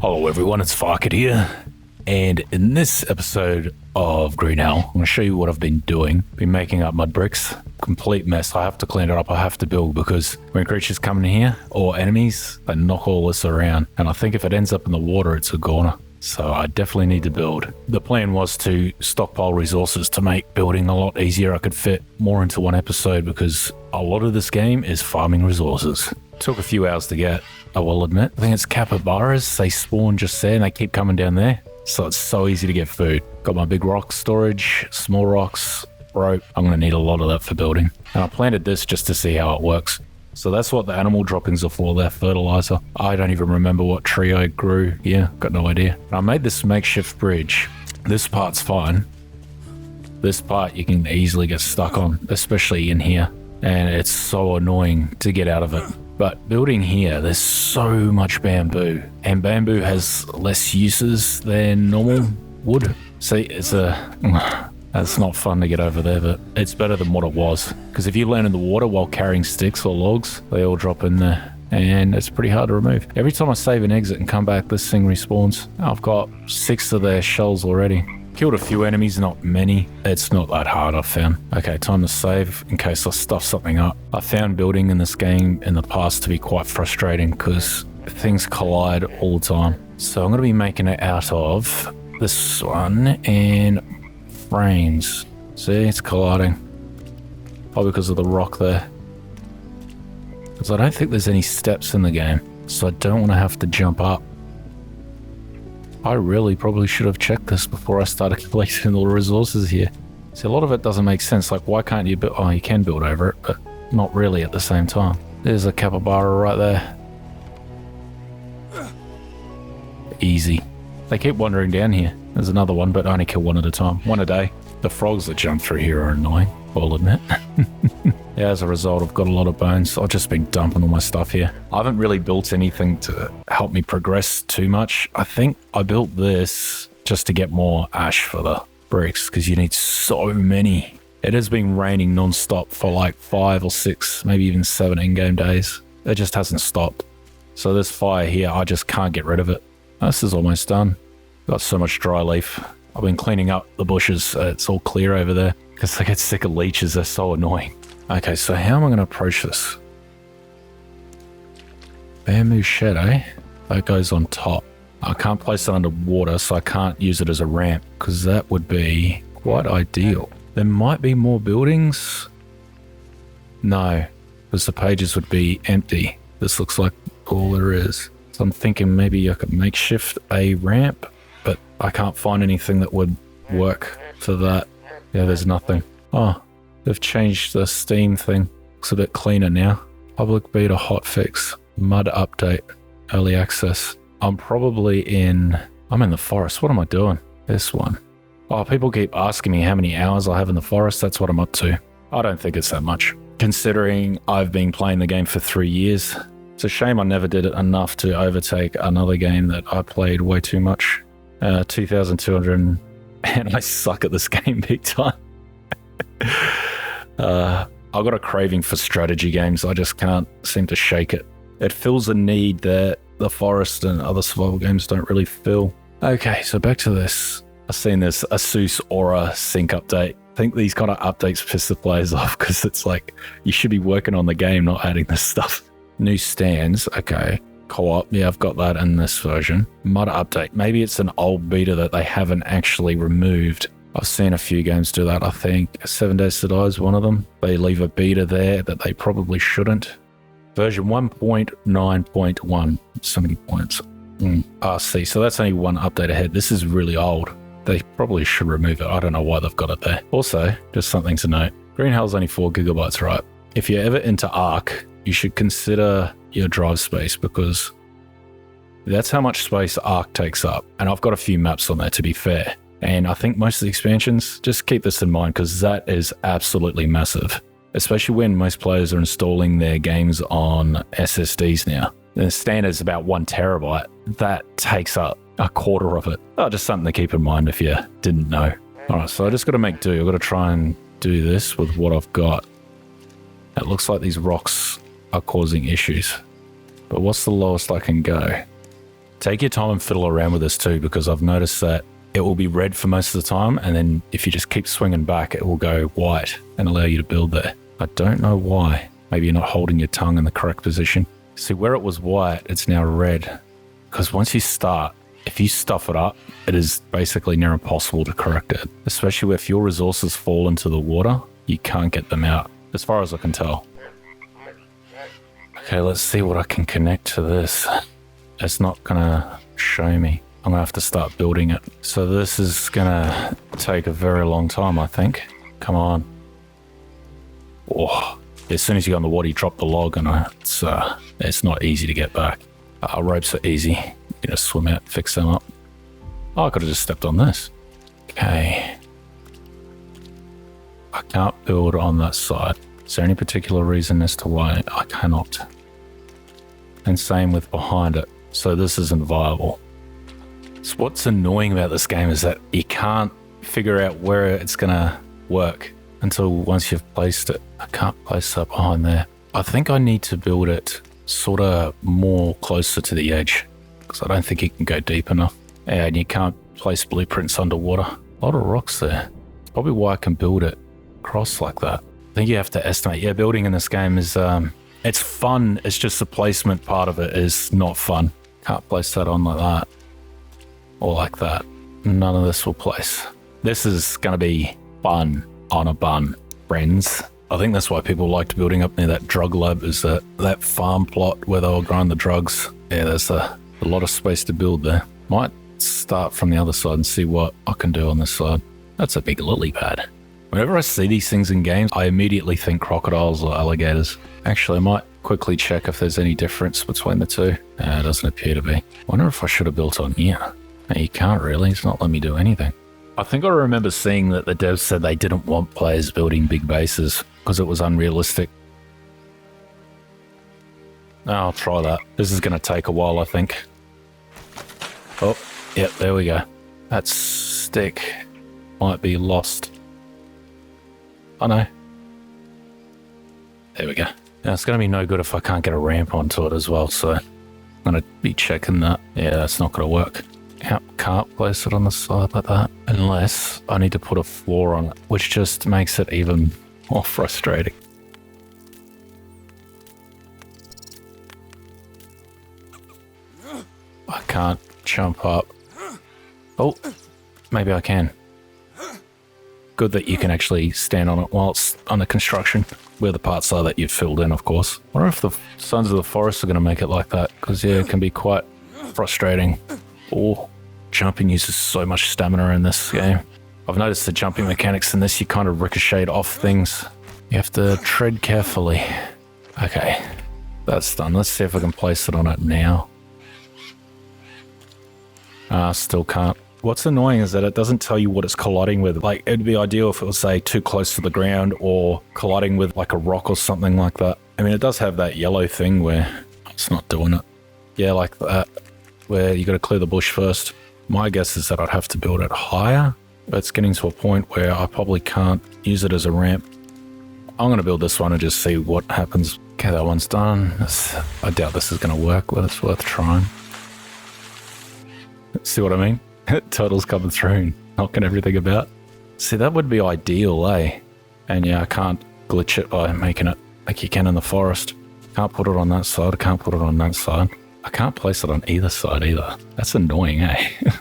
Hello everyone, it's Farket here, and in this episode of Green Hell, I'm going to show you what I've been doing. Been making up mud bricks. Complete mess. I have to clean it up. I have to build because when creatures come in here, or enemies, they knock all this around, and I think if it ends up in the water, it's a goner. So I definitely need to build. The plan was to stockpile resources to make building a lot easier. I could fit more into one episode because a lot of this game is farming resources. Took a few hours to get, I will admit. I think it's capybaras. They spawn just there and they keep coming down there. So it's so easy to get food. Got my big rock storage, small rocks, rope. I'm going to need a lot of that for building. And I planted this just to see how it works. So that's what the animal droppings are for, their fertilizer. I don't even remember what tree I grew here. Got no idea. I made this makeshift bridge. This part's fine. This part you can easily get stuck on, especially in here. And it's so annoying to get out of it. But building here, there's so much bamboo. And bamboo has less uses than normal wood. See, it's not fun to get over there, but it's better than what it was. Because if you land in the water while carrying sticks or logs, they all drop in there. And it's pretty hard to remove. Every time I save and exit and come back, this thing respawns. I've got 6 of their shells already. Killed a few enemies, not many. It's not that hard, I've found. Okay, time to save in case I stuff something up. I found building in this game in the past to be quite frustrating because things collide all the time. So I'm going to be making it out of this one and frames. See, it's colliding. Probably because of the rock there. Because I don't think there's any steps in the game, so I don't want to have to jump up. I really probably should have checked this before I started collecting all the resources here. See, a lot of it doesn't make sense. Like, why can't you build? Oh, you can build over it, but not really at the same time. There's a capybara right there. Easy. They keep wandering down here. There's another one, but I only kill one at a time. One a day. The frogs that jump through here are annoying, I'll admit. Yeah, as a result, I've got a lot of bones. I've just been dumping all my stuff here. I haven't really built anything to help me progress too much. I think I built this just to get more ash for the bricks, because you need so many. It has been raining non-stop for like 5 or 6, maybe even 7 in-game days. It just hasn't stopped. So this fire here, I just can't get rid of it. This is almost done. Got so much dry leaf. I've been cleaning up the bushes. It's all clear over there because I get sick of leeches. They're so annoying. Okay, so how am I going to approach this? Bamboo shed, eh? That goes on top. I can't place it underwater, so I can't use it as a ramp because that would be quite ideal. There might be more buildings. No, because the pages would be empty. This looks like all there is. So I'm thinking maybe I could makeshift a ramp, but I can't find anything that would work for that. Yeah, there's nothing. Oh, they've changed the Steam thing. Looks a bit cleaner now. Public beta hotfix. Mud update. Early access. I'm in the forest. What am I doing? This one. Oh, people keep asking me how many hours I have in the forest. That's what I'm up to. I don't think it's that much. Considering I've been playing the game for 3 years. It's a shame I never did it enough to overtake another game that I played way too much. 2,200, and I suck at this game big time. I've got a craving for strategy games. I just can't seem to shake it. It fills a need that the forest and other survival games don't really fill. Okay, so back to this. I've seen this Asus Aura sync update. I think these kind of updates piss the players off because it's like you should be working on the game, not adding this stuff. New stands, okay. Co-op, yeah, I've got that in this version. Mud update, maybe it's an old beta that they haven't actually removed. I've seen a few games do that, I think. 7 Days to Die is one of them. They leave a beta there that they probably shouldn't. Version 1.9.1, so many points. RC, so that's only one update ahead. This is really old. They probably should remove it. I don't know why they've got it there. Also, just something to note. Green Hell's only 4 gigabytes, right? If you're ever into Arc, you should consider your drive space because that's how much space Arc takes up. And I've got a few maps on there, to be fair. And I think most of the expansions, just keep this in mind because that is absolutely massive. Especially when most players are installing their games on SSDs now. The standard is about 1 terabyte. That takes up a quarter of it. Oh, just something to keep in mind if you didn't know. Alright, so I just got to make do. I've got to try and do this with what I've got. It looks like these rocks are causing issues. But what's the lowest I can go? Take your time and fiddle around with this too, because I've noticed that it will be red for most of the time, and then if you just keep swinging back, it will go white and allow you to build there. I don't know why. Maybe you're not holding your tongue in the correct position. See, where it was white, it's now red. Because once you start, if you stuff it up, it is basically near impossible to correct it. Especially if your resources fall into the water, you can't get them out, as far as I can tell. Okay, let's see what I can connect to this. It's not gonna show me. I'm gonna have to start building it. So this is gonna take a very long time, I think. Come on. Oh, as soon as you go in the water, you drop the log, and it's not easy to get back. Ropes are easy. You just swim out, fix them up. Oh, I could have just stepped on this. Okay. I can't build on that side. Is there any particular reason as to why I cannot? And same with behind it. So this isn't viable. So what's annoying about this game is that you can't figure out where it's gonna work until once you've placed it. I can't place that behind there. I think I need to build it sort of more closer to the edge, because I don't think it can go deep enough. And you can't place blueprints underwater. A lot of rocks there. It's probably why I can build it across like that. I think you have to estimate. Yeah, building in this game is, it's fun. It's just the placement part of it is not fun. Can't place that on like that. Or like that. None of this will place. This is going to be fun on a bun, friends. I think that's why people liked building up near that drug lab, is that farm plot where they were growing the drugs. Yeah, there's a lot of space to build there. Might start from the other side and see what I can do on this side. That's a big lily pad. Whenever I see these things in games, I immediately think crocodiles or alligators. Actually, I might quickly check if there's any difference between the two. It doesn't appear to be. Wonder if I should have built on here. No, you can't really. It's not letting me do anything. I think I remember seeing that the devs said they didn't want players building big bases because it was unrealistic. I'll try that. This is going to take a while, I think. Oh, yep, there we go. That stick might be lost. Oh no. There we go. Now it's going to be no good if I can't get a ramp onto it as well, so I'm going to be checking that. Yeah, that's not going to work. Can't place it on the side like that unless I need to put a floor on it, which just makes it even more frustrating. I can't jump up. Oh, maybe I can. Good that you can actually stand on it while it's under construction, where the parts are that you've filled in, of course. I wonder if the Sons of the Forest are going to make it like that, because yeah, it can be quite frustrating. Oh, jumping uses so much stamina in this game. I've noticed the jumping mechanics in this, you kind of ricochet off things. You have to tread carefully. Okay, that's done. Let's see if I can place it on it now. Still can't. What's annoying is that it doesn't tell you what it's colliding with. Like, it'd be ideal if it was, say, too close to the ground or colliding with like a rock or something like that. I mean, it does have that yellow thing where it's not doing it. Yeah, like that, where you got to clear the bush first. My guess is that I'd have to build it higher, but it's getting to a point where I probably can't use it as a ramp. I'm going to build this one and just see what happens. Okay, that one's done. I doubt this is going to work, but it's worth trying. See what I mean? Turtles coming through, knocking everything about. See, that would be ideal, eh? And yeah, I can't glitch it by making it like you can in the forest. Can't put it on that side, I can't put it on that side. I can't place it on either side either. That's annoying, eh?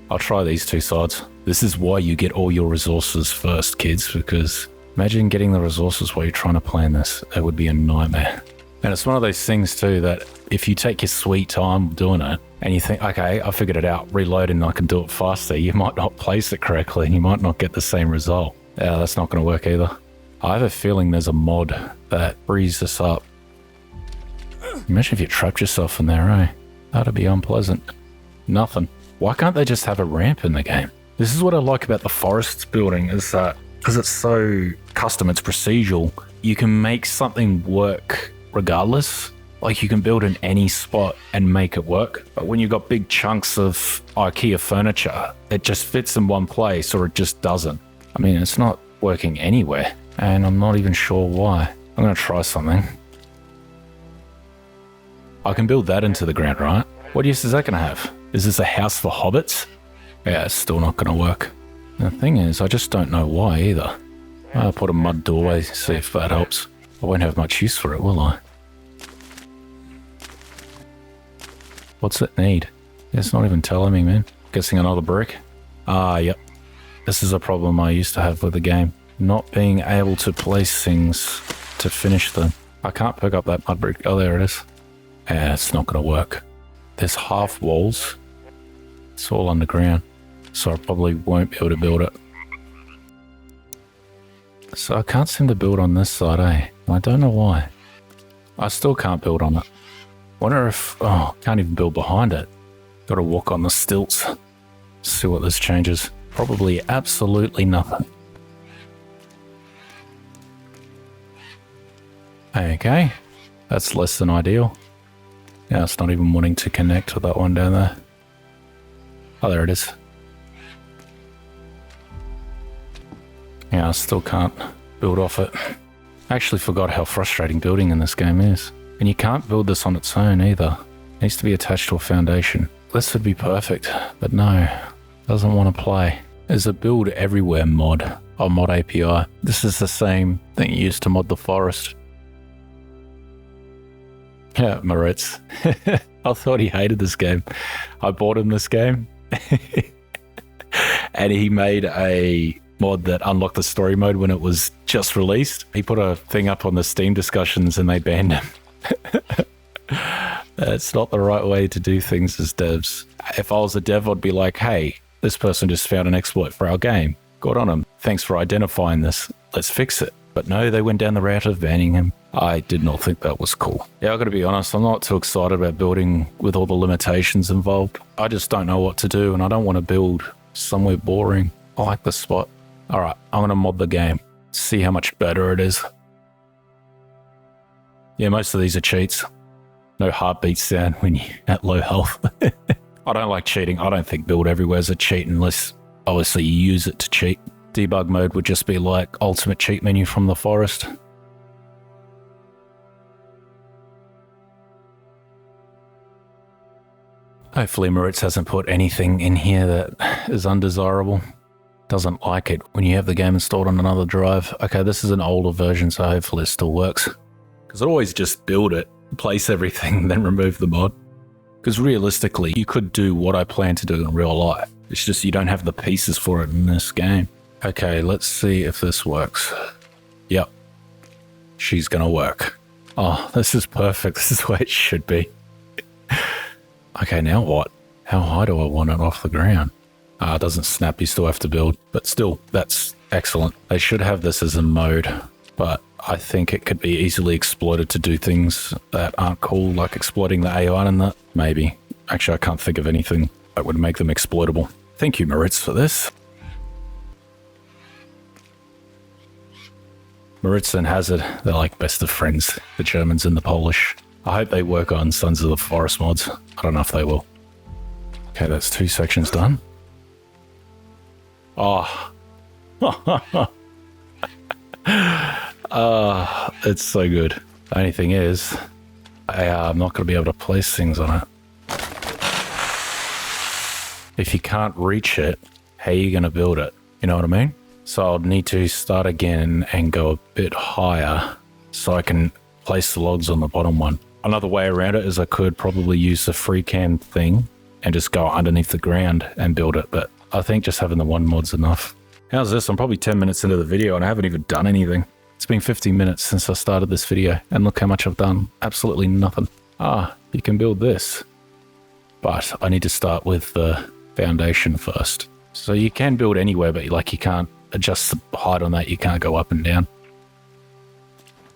I'll try these two sides. This is why you get all your resources first, kids, because imagine getting the resources while you're trying to plan this. It would be a nightmare. And it's one of those things too that if you take your sweet time doing it and you think, okay, I figured it out, reload and I can do it faster, you might not place it correctly and you might not get the same result. Yeah, that's not going to work either. I have a feeling there's a mod that frees this up. Imagine if you trapped yourself in there, eh? That'd be unpleasant. Nothing. Why can't they just have a ramp in the game? This is what I like about the forests building, is that because it's so custom, it's procedural, you can make something work regardless. Like, you can build in any spot and make it work. But when you've got big chunks of IKEA furniture, it just fits in one place or it just doesn't. I mean, it's not working anywhere and I'm not even sure why. I'm going to try something. I can build that into the ground, right? What use is that going to have? Is this a house for hobbits? Yeah, it's still not going to work. The thing is, I just don't know why either. I'll put a mud doorway, see if that helps. I won't have much use for it, will I? What's it need? It's not even telling me, man. Guessing another brick? Ah, yep. This is a problem I used to have with the game. Not being able to place things to finish them. I can't pick up that mud brick. Oh, there it is. Yeah, it's not going to work. There's half walls. It's all underground. So I probably won't be able to build it. So I can't seem to build on this side, eh? I don't know why. I still can't build on it. Wonder if... Oh, can't even build behind it. Gotta walk on the stilts. See what this changes. Probably absolutely nothing. Okay. That's less than ideal. Yeah, it's not even wanting to connect to that one down there. Oh, there it is. Yeah, I still can't build off it. I actually forgot how frustrating building in this game is. And you can't build this on its own either. It needs to be attached to a foundation. This would be perfect, but no. Doesn't want to play. There's a build everywhere mod, or mod API. This is the same thing you used to mod the forest. Yeah, Moritz. I thought he hated this game. I bought him this game. And he made a mod that unlocked the story mode when it was just released. He put a thing up on the Steam discussions and they banned him. That's not the right way to do things as devs. If I was a dev, I'd be like, hey, this person just found an exploit for our game. Good on him. Thanks for identifying this. Let's fix it. But no, they went down the route of banning him. I did not think that was cool. Yeah, I've got to be honest, I'm not too excited about building with all the limitations involved. I just don't know what to do and I don't want to build somewhere boring. I like this spot. All right, I'm going to mod the game. See how much better it is. Yeah, most of these are cheats. No heartbeat sound when you're at low health. I don't like cheating. I don't think build everywhere is a cheat unless obviously you use it to cheat. Debug mode would just be like ultimate cheat menu from the forest. Hopefully Moritz hasn't put anything in here that is undesirable. Doesn't like it when you have the game installed on another drive. Okay, this is an older version, so hopefully it still works. Because I'd always just build it, place everything, then remove the mod. Because realistically, you could do what I plan to do in real life. It's just you don't have the pieces for it in this game. Okay, let's see if this works. Yep. She's gonna work. Oh, this is perfect. This is where it should be. Okay, now what? How high do I want it off the ground? It doesn't snap, you still have to build. But still, that's excellent. They should have this as a mode, but I think it could be easily exploited to do things that aren't cool, like exploiting the AI and that. Maybe. Actually, I can't think of anything that would make them exploitable. Thank you, Moritz, for this. Moritz and Hazard, they're like best of friends, the Germans and the Polish. I hope they work on Sons of the Forest mods. I don't know if they will. Okay, that's 2 sections done. Oh. It's so good. The only thing is, I'm not going to be able to place things on it. If you can't reach it, how are you going to build it? You know what I mean? So I'll need to start again and go a bit higher so I can place the logs on the bottom one. Another way around it is I could probably use the free cam thing and just go underneath the ground and build it, but I think just having the one mod's enough. How's this? I'm probably 10 minutes into the video and I haven't even done anything. It's been 15 minutes since I started this video and look how much I've done. Absolutely nothing. You can build this, but I need to start with the foundation first. So you can build anywhere, but like you can't adjust the height on that. You can't go up and down.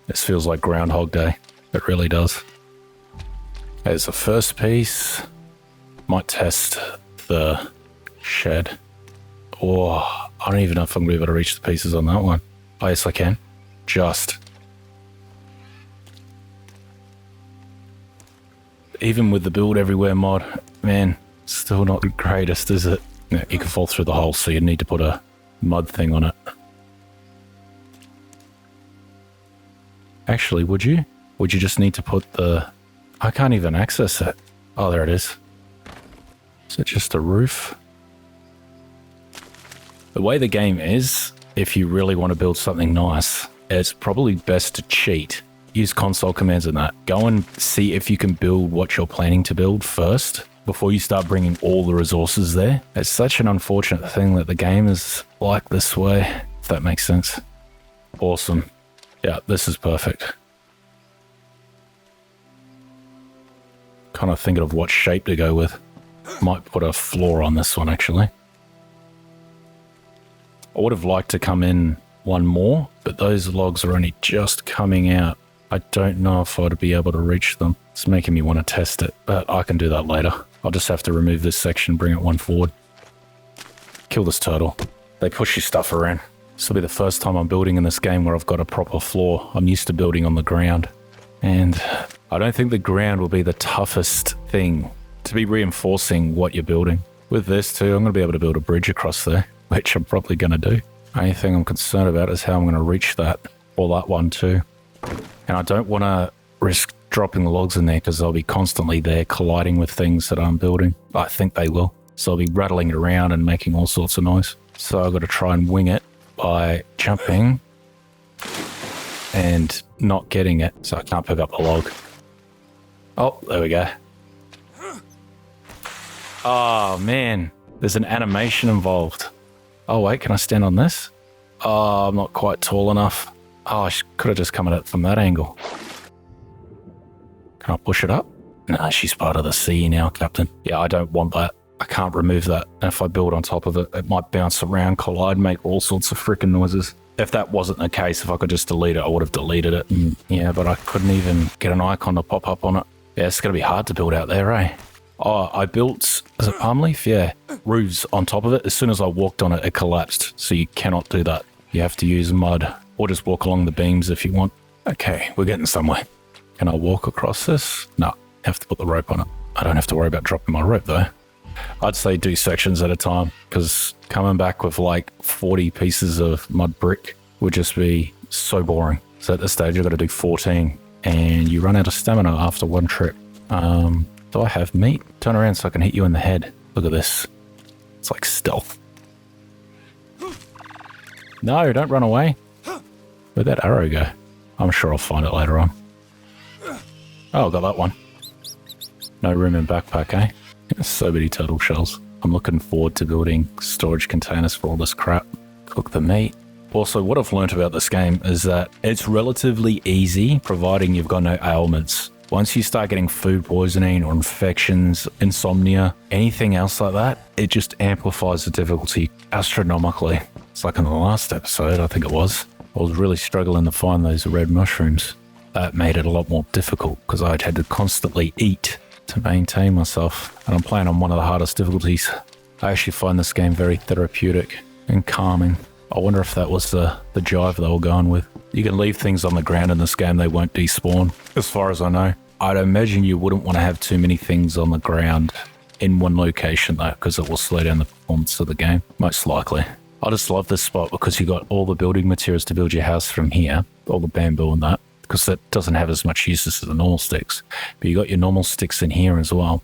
This feels like Groundhog Day. It really does. There's the first piece. Might test the shed. Oh, I don't even know if I'm going to be able to reach the pieces on that one. Oh, yes, I can. Just. Even with the build everywhere mod, man, still not the greatest, is it? Yeah, you can fall through the hole, so you need to put a mud thing on it. Actually, would you? Would you just need to put the... I can't even access it. Oh, there it is. Is it just a roof? The way the game is, if you really want to build something nice, it's probably best to cheat. Use console commands in that. Go and see if you can build what you're planning to build first before you start bringing all the resources there. It's such an unfortunate thing that the game is like this way, if that makes sense. Awesome. Yeah, this is perfect. Kind of thinking of what shape to go with. Might put a floor on this one, actually. I would have liked to come in one more, but those logs are only just coming out. I don't know if I'd be able to reach them. It's making me want to test it, but I can do that later. I'll just have to remove this section, bring it one forward. Kill this turtle. They push your stuff around. This will be the first time I'm building in this game where I've got a proper floor. I'm used to building on the ground. And I don't think the ground will be the toughest thing to be reinforcing what you're building. With this too, I'm going to be able to build a bridge across there, which I'm probably going to do. Only thing I'm concerned about is how I'm going to reach that, or that one too. And I don't want to risk dropping the logs in there because they'll be constantly there colliding with things that I'm building. I think they will. So I'll be rattling it around and making all sorts of noise. So I've got to try and wing it by jumping and not getting it, so I can't pick up the log. Oh, there we go. Oh man, there's an animation involved. Oh wait, can I stand on this? Oh, I'm not quite tall enough. Oh, I could have just come at it from that angle. Can I push it up? Nah, she's part of the sea now, Captain. Yeah, I don't want that. I can't remove that. And if I build on top of it, it might bounce around, collide, make all sorts of freaking noises. If that wasn't the case, if I could just delete it, I would have deleted it. And yeah, but I couldn't even get an icon to pop up on it. Yeah, it's going to be hard to build out there, eh? Oh, I built, is it palm leaf? Yeah, roofs on top of it. As soon as I walked on it, it collapsed. So you cannot do that. You have to use mud or just walk along the beams if you want. Okay, we're getting somewhere. Can I walk across this? No, have to put the rope on it. I don't have to worry about dropping my rope though. I'd say do sections at a time because coming back with like 40 pieces of mud brick would just be so boring. So at this stage, I've got to do 14 and you run out of stamina after one trip. Do I have meat? Turn around so I can hit you in the head. Look at this. It's like stealth. No, don't run away. Where'd that arrow go? I'm sure I'll find it later on. Oh, got that one. No room in backpack, eh? So many turtle shells. I'm looking forward to building storage containers for all this crap. Cook the meat. Also, what I've learned about this game is that it's relatively easy, providing you've got no ailments. Once you start getting food poisoning or infections, insomnia, anything else like that, it just amplifies the difficulty astronomically. It's like in the last episode, I think it was. I was really struggling to find those red mushrooms. That made it a lot more difficult because I'd had to constantly eat to maintain myself. And I'm playing on one of the hardest difficulties. I actually find this game very therapeutic and calming. I wonder if that was the jive they were going with. You can leave things on the ground in this game, they won't despawn, as far as I know. I'd imagine you wouldn't want to have too many things on the ground in one location though, because it will slow down the performance of the game, most likely. I just love this spot because you got all the building materials to build your house from here, all the bamboo and that, because that doesn't have as much use as the normal sticks. But you got your normal sticks in here as well.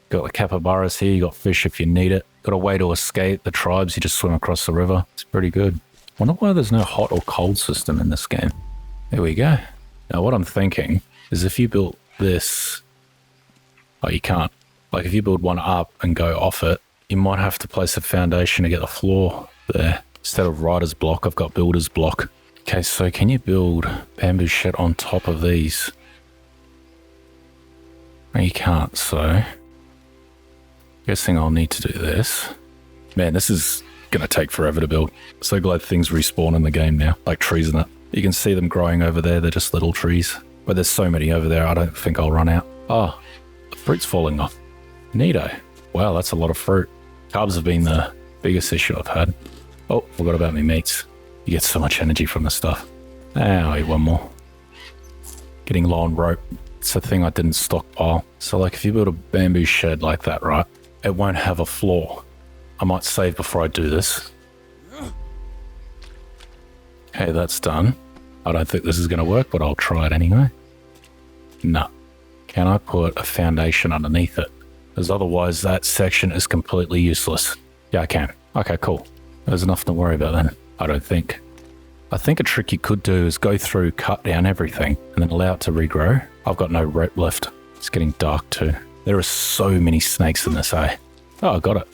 Got the capybaras here, you got fish if you need it. Got a way to escape the tribes, you just swim across the river. It's pretty good. Wonder why there's no hot or cold system in this game. There we go. Now what I'm thinking is if you built this, oh you can't. Like if you build one up and go off it, you might have to place a foundation to get the floor there. Instead of writer's block, I've got builder's block. Okay, so can you build bamboo shed on top of these? No, you can't, so guessing I'll need to do this. Man, this is gonna take forever to build. So glad things respawn in the game now, like trees and that. You can see them growing over there, they're just little trees. But there's so many over there, I don't think I'll run out. Oh, the fruit's falling off. Neato. Wow, that's a lot of fruit. Carbs have been the biggest issue I've had. Oh, forgot about me meats. You get so much energy from this stuff. I'll eat one more. Getting low on rope. It's a thing I didn't stockpile. So like if you build a bamboo shed like that, right? It won't have a floor. I might save before I do this. Okay, that's done. I don't think this is going to work, but I'll try it anyway. No. Can I put a foundation underneath it? Because otherwise that section is completely useless. Yeah, I can. Okay, cool. There's enough to worry about then, I don't think. I think a trick you could do is go through, cut down everything, and then allow it to regrow. I've got no rope left. It's getting dark too. There are so many snakes in this, eh? Oh, I got it.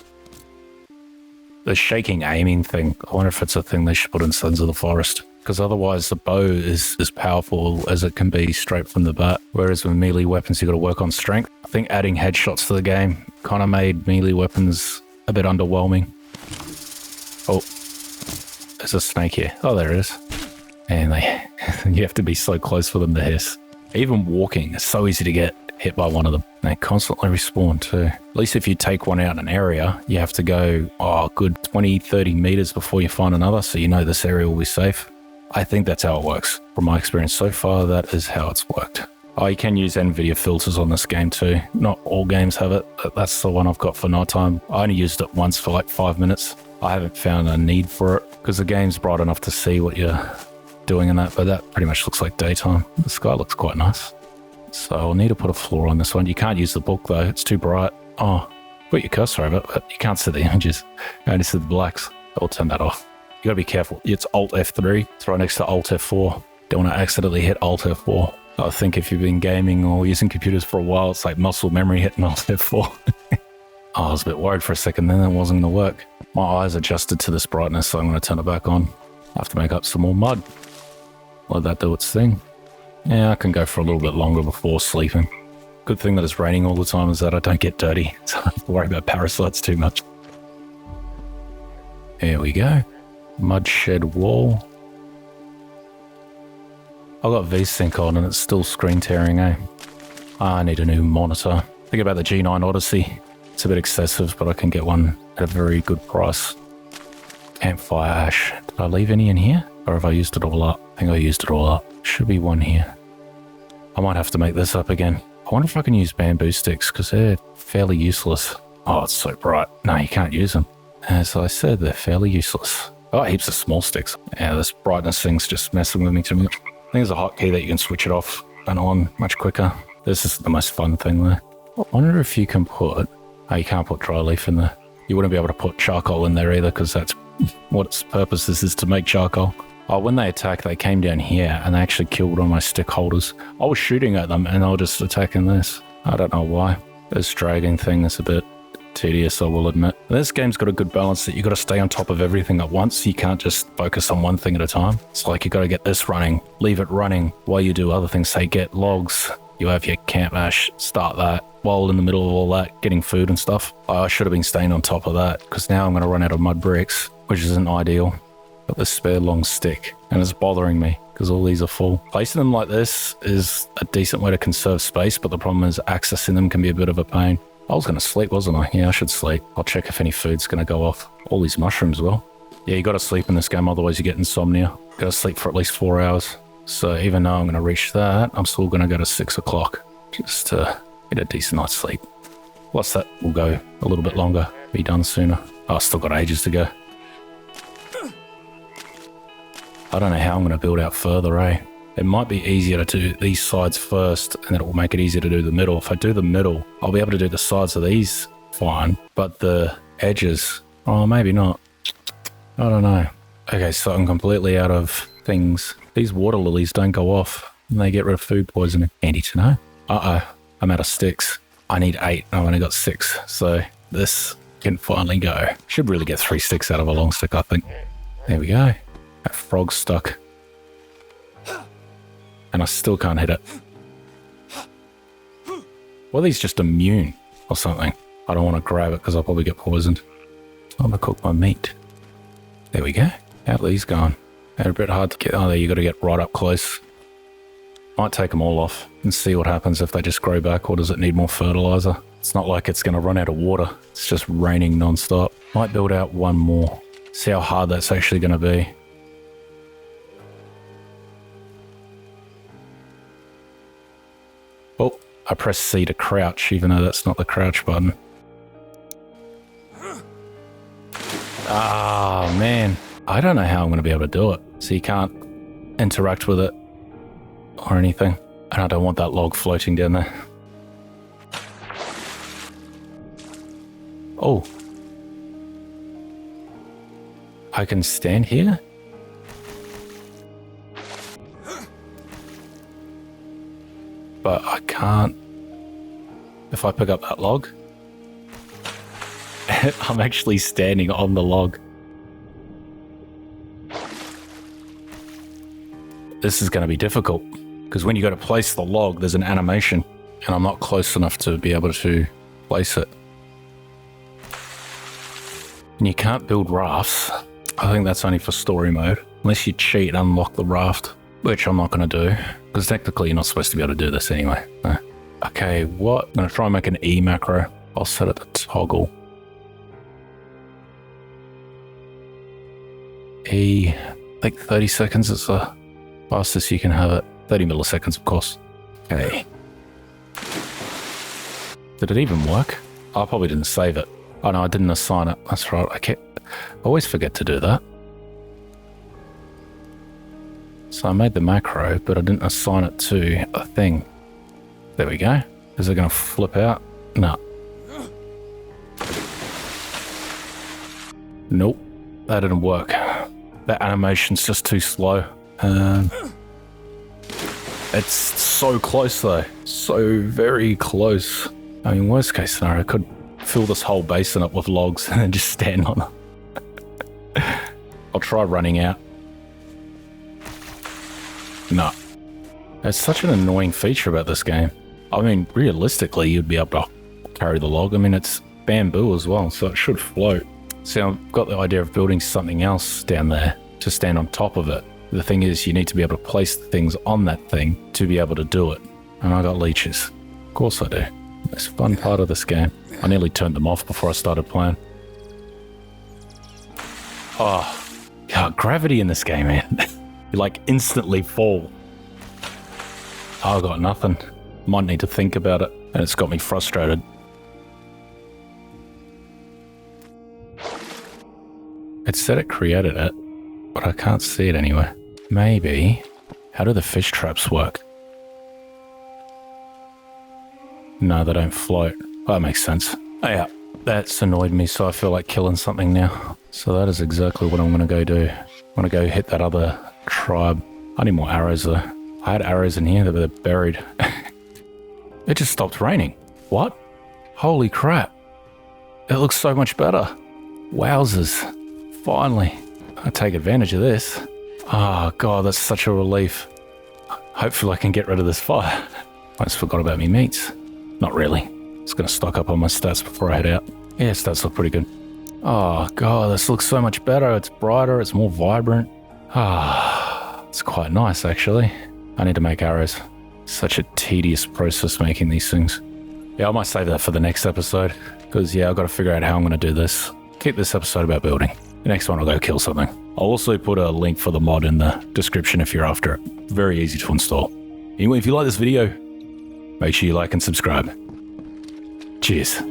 The shaking aiming thing, I wonder if it's a thing they should put in Sons of the Forest. Because otherwise the bow is as powerful as it can be straight from the bat. Whereas with melee weapons, you got to work on strength. I think adding headshots to the game kind of made melee weapons a bit underwhelming. Oh, there's a snake here. Oh, there it is. And you have to be so close for them to hiss. Even walking, it's so easy to get hit by one of them. They constantly respawn too. At least if you take one out in an area, you have to go, oh, good 20, 30 meters before you find another, so you know this area will be safe. I think that's how it works. From my experience so far, that is how it's worked. Oh, you can use NVIDIA filters on this game too. Not all games have it, but that's the one I've got for nighttime. I only used it once for like 5 minutes. I haven't found a need for it because the game's bright enough to see what you're doing in that, but that pretty much looks like daytime. The sky looks quite nice. So I'll need to put a floor on this one. You can't use the book though, it's too bright. Oh, put your cursor over it, but you can't see the images. You only see the blacks. I'll turn that off. You gotta be careful. It's Alt F3. It's right next to Alt F4. Don't want to accidentally hit Alt F4. I think if you've been gaming or using computers for a while, it's like muscle memory hitting Alt F4. I was a bit worried for a second then it wasn't going to work. My eyes adjusted to this brightness, so I'm going to turn it back on. I have to make up some more mud. Let that do its thing. Yeah, I can go for a little bit longer before sleeping. Good thing that it's raining all the time is that I don't get dirty, so I don't have to worry about parasites too much. Here we go. Mud shed wall. I've got VSync on and it's still screen tearing, eh? I need a new monitor. Think about the G9 Odyssey. It's a bit excessive, but I can get one at a very good price. Campfire ash. Did I leave any in here? Or have I used it all up? I think I used it all up. Should be one here. I might have to make this up again. I wonder if I can use bamboo sticks, because they're fairly useless. Oh, it's so bright. No, you can't use them. As I said, they're fairly useless. Oh, heaps of small sticks. Yeah, this brightness thing's just messing with me too much. I think there's a hotkey that you can switch it off and on much quicker. This is the most fun thing there. I wonder if you can put... Oh, you can't put dry leaf in there. You wouldn't be able to put charcoal in there either, because that's what its purpose is to make charcoal. Oh, when they attacked, they came down here and they actually killed all my stick holders. I was shooting at them and they were just attacking this. I don't know why. This dragging thing is a bit tedious, I will admit. This game's got a good balance that you got to stay on top of everything at once. You can't just focus on one thing at a time. It's like you got to get this running, leave it running while you do other things. Say get logs, you have your camp ash, start that. While in the middle of all that, getting food and stuff. I should have been staying on top of that, because now I'm going to run out of mud bricks, which isn't ideal. Got this spare long stick, and it's bothering me, because all these are full. Placing them like this is a decent way to conserve space, but the problem is accessing them can be a bit of a pain. I was going to sleep, wasn't I? Yeah, I should sleep. I'll check if any food's going to go off. All these mushrooms will. Yeah, you got to sleep in this game, otherwise you get insomnia. Got to sleep for at least 4 hours. So even though I'm going to reach that, I'm still going to go to 6 o'clock, just to get a decent night's sleep. Plus that will go a little bit longer, be done sooner. Oh, I've still got ages to go. I don't know how I'm going to build out further, eh? It might be easier to do these sides first, and then it will make it easier to do the middle. If I do the middle, I'll be able to do the sides of these fine, but the edges, oh, maybe not. I don't know. Okay, so I'm completely out of things. These water lilies don't go off, and they get rid of food poisoning. Handy to know. Uh-oh, I'm out of sticks. I need 8, I've only got 6, so this can finally go. Should really get 3 sticks out of a long stick, I think. There we go. That frog's stuck. And I still can't hit it. Well, these just immune or something. I don't want to grab it because I'll probably get poisoned. I'm gonna cook my meat. There we go. How are these going? They're a bit hard to get. Oh, there, you got to get right up close. Might take them all off and see what happens if they just grow back, or does it need more fertilizer? It's not like it's going to run out of water. It's just raining non-stop. Might build out one more. See how hard that's actually going to be. Oh, I pressed C to crouch, even though that's not the crouch button. Ah, man. I don't know how I'm going to be able to do it. So you can't interact with it or anything. And I don't want that log floating down there. Oh. I can stand here? But I can't. If I pick up that log, I'm actually standing on the log. This is going to be difficult because when you go to place the log, there's an animation and I'm not close enough to be able to place it. And you can't build rafts. I think that's only for story mode, unless you cheat and unlock the raft, which I'm not going to do because technically you're not supposed to be able to do this anyway. No. Okay, what? I'm going to try and make an E macro. I'll set it to toggle. E, I think 30 seconds is the fastest you can have it. 30 milliseconds, of course. Okay. Did it even work? I probably didn't save it. Oh no, I didn't assign it. That's right. I always forget to do that. So I made the macro, but I didn't assign it to a thing. There we go. Is it going to flip out? No. Nope. That didn't work. That animation's just too slow. It's so close though. So very close. I mean, worst case scenario, I could fill this whole basin up with logs and then just stand on it. I'll try running out. No. It's such an annoying feature about this game. I mean, realistically, you'd be able to carry the log. I mean, it's bamboo as well, so it should float. See, I've got the idea of building something else down there to stand on top of it. The thing is, you need to be able to place the things on that thing to be able to do it. And I got leeches. Of course I do. It's a fun part of this game. I nearly turned them off before I started playing. Oh, God, gravity in this game, man. You like instantly fall. I got nothing. Might need to think about it. And it's got me frustrated. It said it created it, but I can't see it anywhere. Maybe. How do the fish traps work? No, they don't float. Oh, that makes sense. Oh yeah, that's annoyed me, so I feel like killing something now. So that is exactly what I'm going to go do. I'm going to go hit that other tribe. I need more arrows though. I had arrows in here that were buried. It just stopped raining. What? Holy crap. It looks so much better. Wowzers. Finally. I'll take advantage of this. Oh God, that's such a relief. Hopefully I can get rid of this fire. I just forgot about me meats. Not really. Just gonna stock up on my stats before I head out. Yeah, stats look pretty good. Oh God, this looks so much better. It's brighter, it's more vibrant. Ah, it's quite nice actually. I need to make arrows. Such a tedious process making these things. Yeah, I might save that for the next episode. Because yeah, I've got to figure out how I'm gonna do this. Keep this episode about building. The next one I'll go kill something. I'll also put a link for the mod in the description if you're after it. Very easy to install. Anyway, if you like this video, make sure you like and subscribe. Cheers.